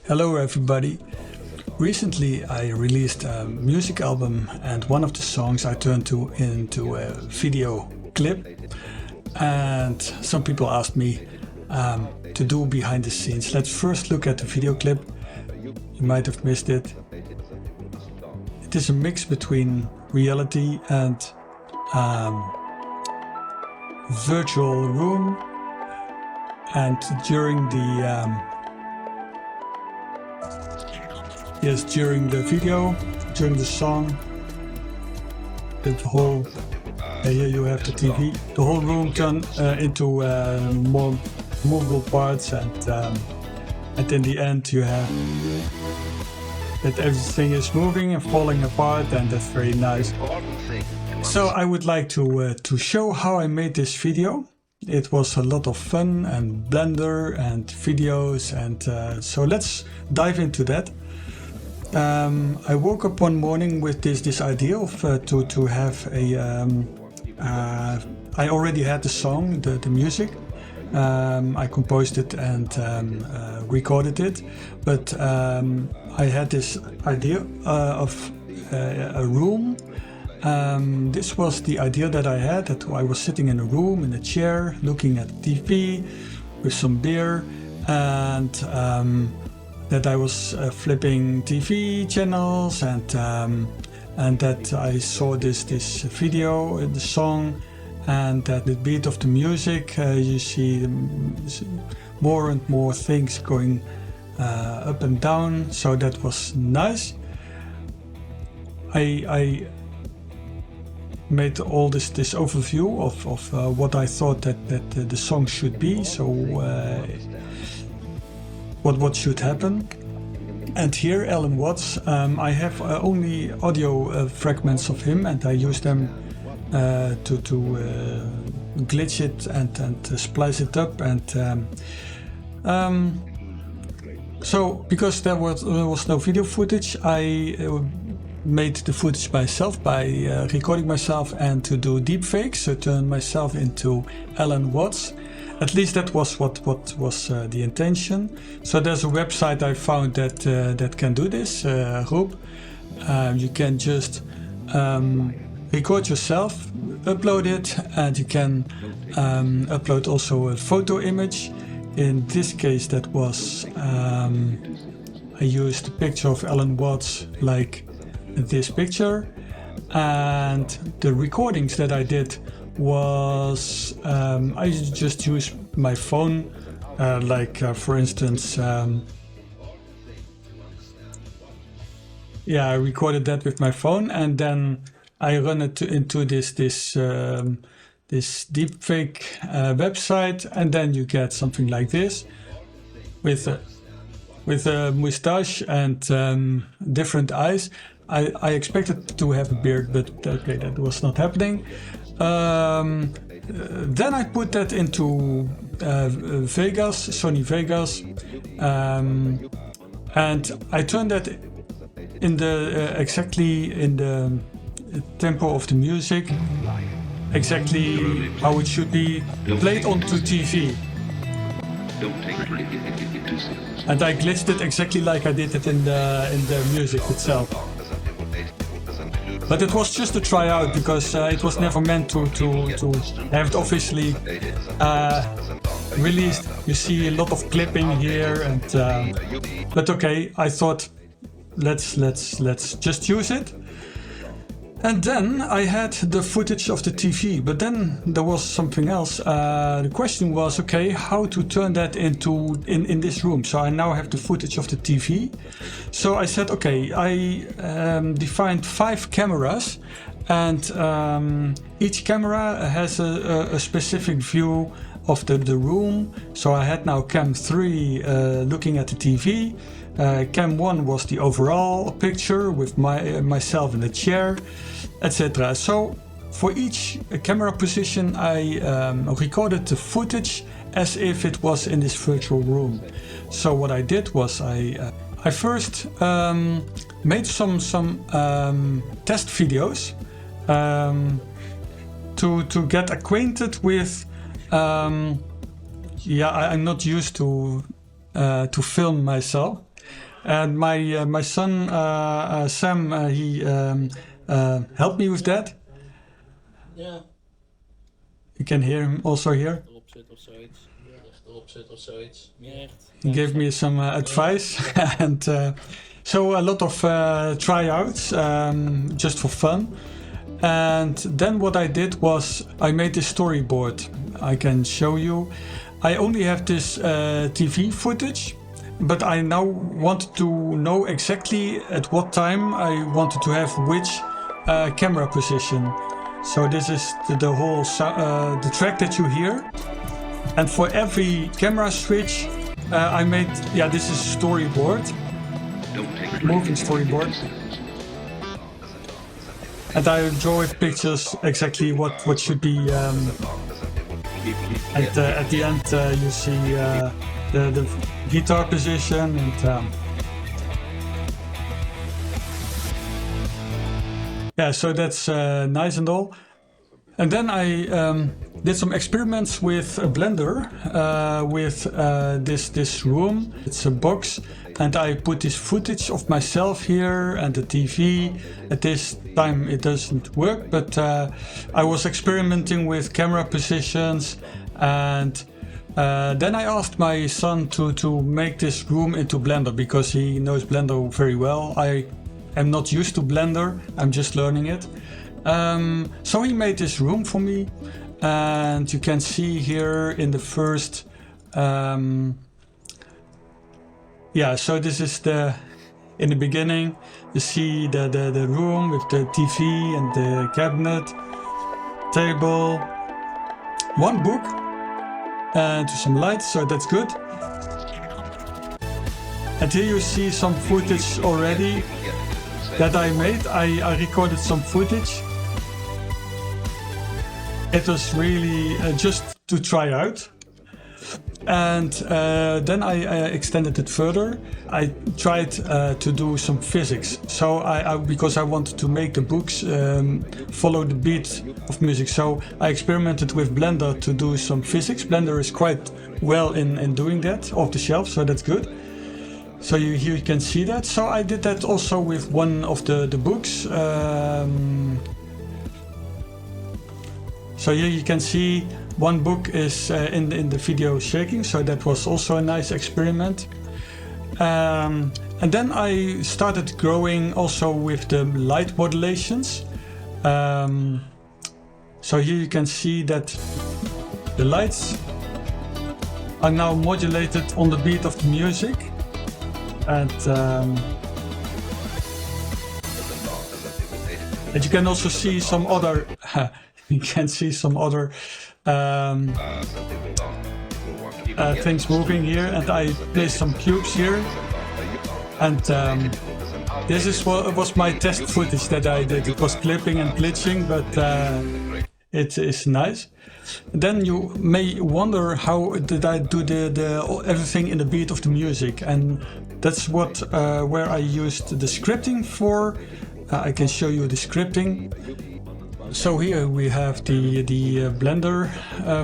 Hello everybody. Recently I released a music album and one of the songs I turned into a video clip, and some people asked me to do behind the scenes. Let's first look at the video clip. You might have missed it. It is a mix between reality and virtual room, and during the video, during the song, the whole here you have the TV. The whole room turned into more movable parts, and in the end you have that everything is moving and falling apart, and that's very nice. So I would like to show how I made this video. It was a lot of fun and Blender and videos, and so let's dive into that. I woke up one morning with this idea of to have a I already had the song, the music. I composed it and recorded it, but I had this idea of a room. This was the idea that I had, that I was sitting in a room in a chair looking at TV with some beer, and that I was flipping TV channels, and that I saw this video, the song, and at the beat of the music you see more and more things going up and down. So that was nice. I made all this overview of what I thought that the song should be. So what should happen. And here, Alan Watts, I have only audio fragments of him, and I use them to glitch it and splice it up. And so because there was no video footage, I made the footage myself by recording myself and to do deepfakes, so turn myself into Alan Watts. At least that was what was the intention. So there's a website I found that can do this, Roop. You can just record yourself, upload it, and you can upload also a photo image. In this case, that was I used a picture of Alan Watts like this picture, and the recordings that I did was I just used my phone, for instance, I recorded that with my phone, and then I run it into this deepfake website, and then you get something like this with a mustache and different eyes. I expected to have a beard, but okay, that was not happening. Then I put that into Vegas, Sony Vegas, and I turned that in the exactly in the tempo of the music, exactly how it should be played onto TV. And I glitched it exactly like I did it in the music itself. But it was just a tryout, because it was never meant to have it officially released. You see a lot of clipping here, and but okay, I thought let's just use it. And then I had the footage of the TV, but then there was something else. The question was, okay, how to turn that into in this room. So I now have the footage of the TV. So I said, okay, I defined 5 cameras, and each camera has a specific view of the room. So I had now cam 3 looking at the TV. Cam 1 was the overall picture with myself in the chair, etc. So for each camera position, I recorded the footage as if it was in this virtual room. So what I did was I first made some test videos to get acquainted with. I'm not used to film myself. And my son Sam, he helped me with that. Ja. You can hear him also here. Erop zit of zoiets. Erop zit of zoiets. Meer echt. He gave me some advice and so a lot of tryouts just for fun. And then what I did was I made this storyboard. I can show you. I only have this TV footage, but I now want to know exactly at what time I wanted to have which camera position. So this is the whole the track that you hear. And for every camera switch, I made, this is a storyboard, moving storyboard. And I draw pictures exactly what should be. At the end, you see the guitar position and. Yeah, so that's nice and all. And then I did some experiments with a Blender, with this room. It's a box, and I put this footage of myself here and the TV. At this time it doesn't work, but I was experimenting with camera positions, and then I asked my son to make this room into Blender because he knows Blender very well. I'm not used to Blender, I'm just learning it. So he made this room for me, and you can see here in the first, so this is in the beginning, you see the room with the TV and the cabinet, table, one book, and some lights, so that's good. And here you see some footage already that I made. I recorded some footage. It was really just to try out. And then I extended it further. I tried to do some physics. So because I wanted to make the books follow the beat of music. So I experimented with Blender to do some physics. Blender is quite well in doing that off the shelf, so that's good. So here you can see that. So I did that also with one of the books. So here you can see one book is in the video shaking. So that was also a nice experiment. And then I started growing also with the light modulations. So here you can see that the lights are now modulated on the beat of the music. And you can also see some other things moving here, and I placed some cubes here, and this is what was my test footage that I did. It was clipping and glitching, but it is nice. Then you may wonder, how did I do the everything in the beat of the music? And that's what where I used the scripting for. I can show you the scripting. So here we have the Blender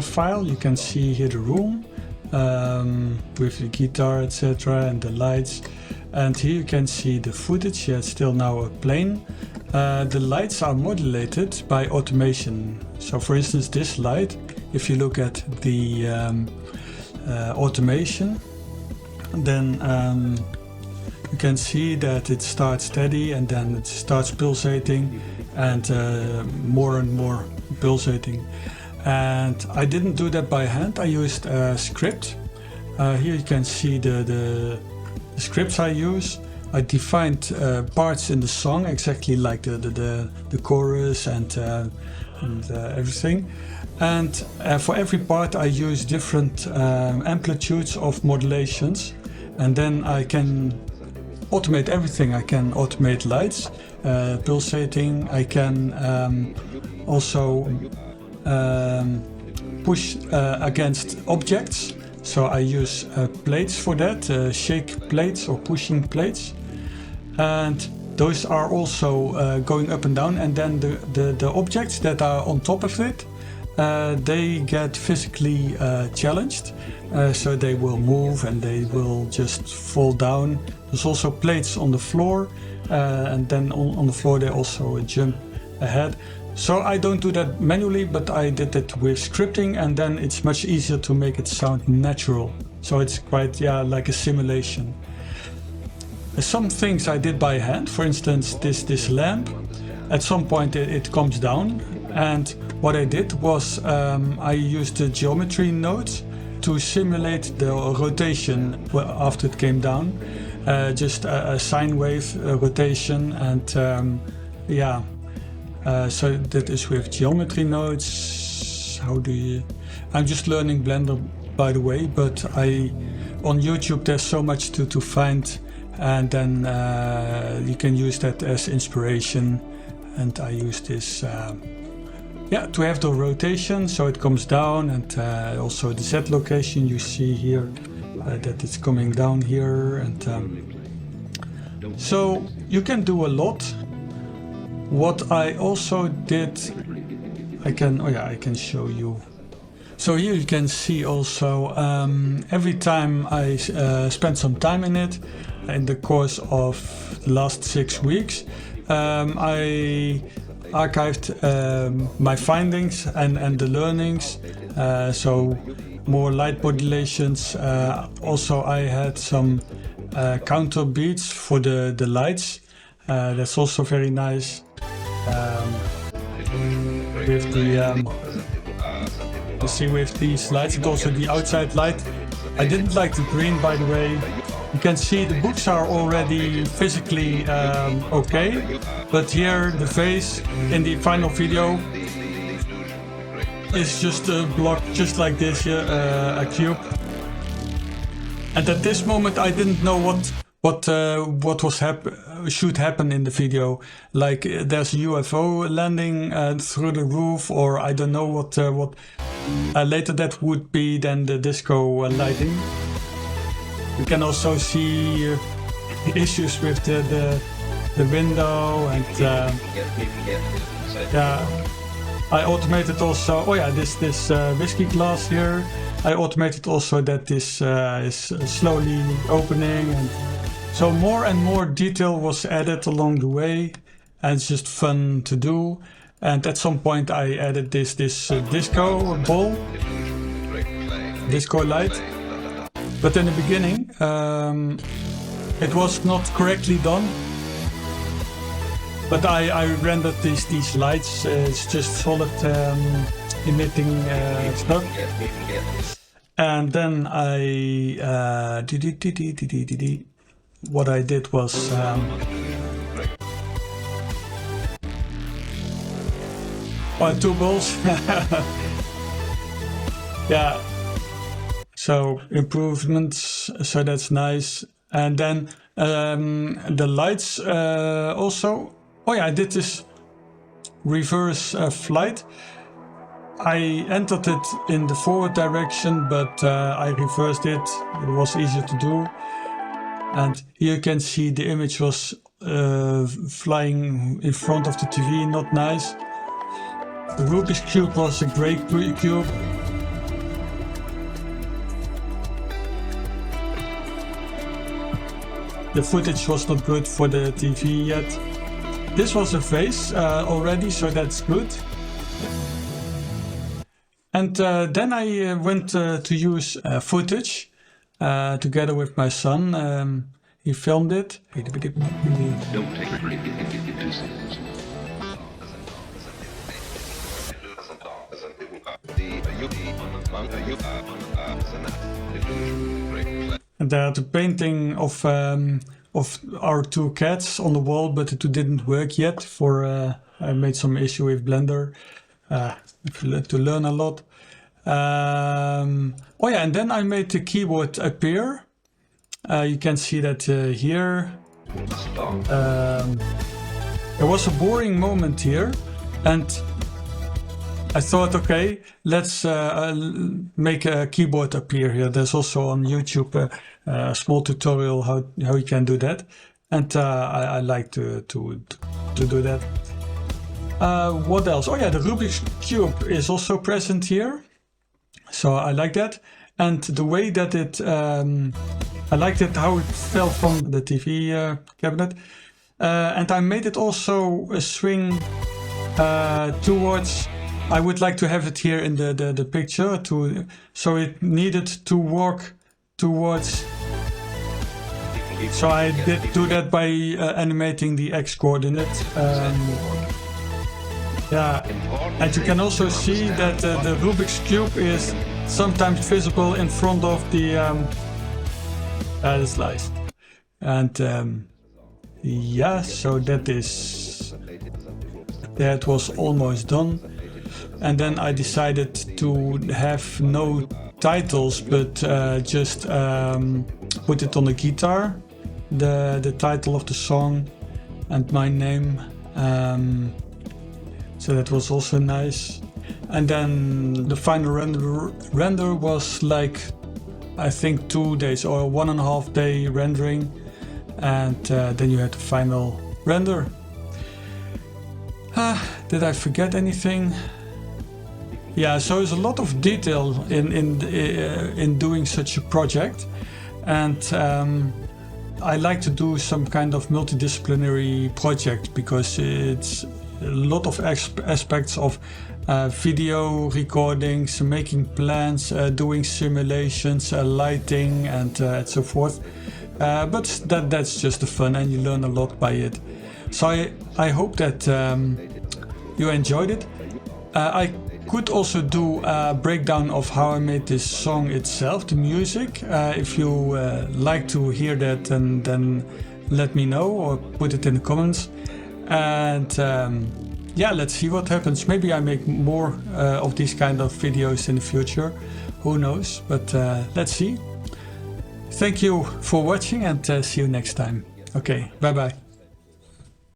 file. You can see here the room with the guitar, etc., and the lights. And here you can see the footage. Yeah, it's still now playing. The lights are modulated by automation. So for instance, this light, if you look at the automation, then you can see that it starts steady and then it starts pulsating and more pulsating. And I didn't do that by hand, I used a script. Here you can see the scripts I use. I defined parts in the song exactly like the chorus and everything. And for every part I use different amplitudes of modulations, and then I can automate everything. I can automate lights, pulsating. I can also push against objects. So I use plates for that, shake plates or pushing plates. And those are also going up and down, and then the objects that are on top of it, they get physically challenged, so they will move and they will just fall down There's also plates on the floor, and then on the floor they also jump ahead. So I don't do that manually, but I did it with scripting, and then it's much easier to make it sound natural. So it's quite, like a simulation. Some things I did by hand, for instance, this lamp. At some point it comes down, and what I did was I used the geometry nodes to simulate the rotation after it came down. Just a sine wave rotation, and so that is with geometry nodes. I'm just learning Blender, by the way, but on YouTube there's so much to find, and then you can use that as inspiration. And I use this to have the rotation, so it comes down, and also the Z location you see here, that it's coming down here, and so you can do a lot. What I also did, I can show you. So here you can see also every time I spent some time in it in the course of the last 6 weeks, I archived my findings and the learnings, so more light modulations. Also I had some counter beats for the lights. That's also very nice. With the you see with these lights, and also the outside light. I didn't like the green, by the way. You can see the books are already physically okay, but here the face in the final video is just a block, just like this, a cube. And at this moment I didn't know what should happen in the video. Like there's a UFO landing through the roof, or I don't know what. Later that would be then the disco lighting. You can also see issues with the window, and I automated also. This whiskey glass here. I automated also that this is slowly opening, and so more and more detail was added along the way, and it's just fun to do. And at some point I added this disco ball, disco light. But in the beginning it was not correctly done. But I rendered these lights. It's just solid emitting stuff. And then what I did was two balls. So improvements, so that's nice. And then the lights also. I did this reverse flight. I entered it in the forward direction, but I reversed it. It was easier to do. And here you can see the image was flying in front of the TV, not nice. The Rubik's Cube was a great cube. The footage was not good for the TV yet. This was a face already, so that's good. And then I went to use footage together with my son. He filmed it. Don't take And there's a painting of our two cats on the wall, but it didn't work yet. I made some issue with Blender to learn a lot. And then I made the keyboard appear. You can see that here. There was a boring moment here, and I thought, okay, let's make a keyboard appear here. There's also on YouTube a small tutorial how you can do that, and I like to do that. What else? The Rubik's Cube is also present here, so I like that. And the way that it I liked it how it fell from the TV cabinet. And I made it also a swing towards, I would like to have it here in the picture, so it needed to walk towards. So I did do that by animating the X coordinate. Yeah, and you can also see that the Rubik's Cube is sometimes visible in front of the slice. And yeah, so that was almost done. And then I decided to have no titles, but just put it on the guitar, the title of the song and my name. So that was also nice. And then the final render was like, I think 2 days or 1.5 day rendering. And then you had the final render. Did I forget anything? Yeah, so there's a lot of detail in doing such a project. And I like to do some kind of multidisciplinary project because it's a lot of aspects of video recordings, making plans, doing simulations, lighting, and so forth. But that's just the fun, and you learn a lot by it. So I hope that you enjoyed it. I could also do a breakdown of how I made this song itself, the music. If you like to hear that, then let me know or put it in the comments. And yeah, let's see what happens. Maybe I make more of these kind of videos in the future. Who knows? But let's see. Thank you for watching, and see you next time. Okay, bye bye.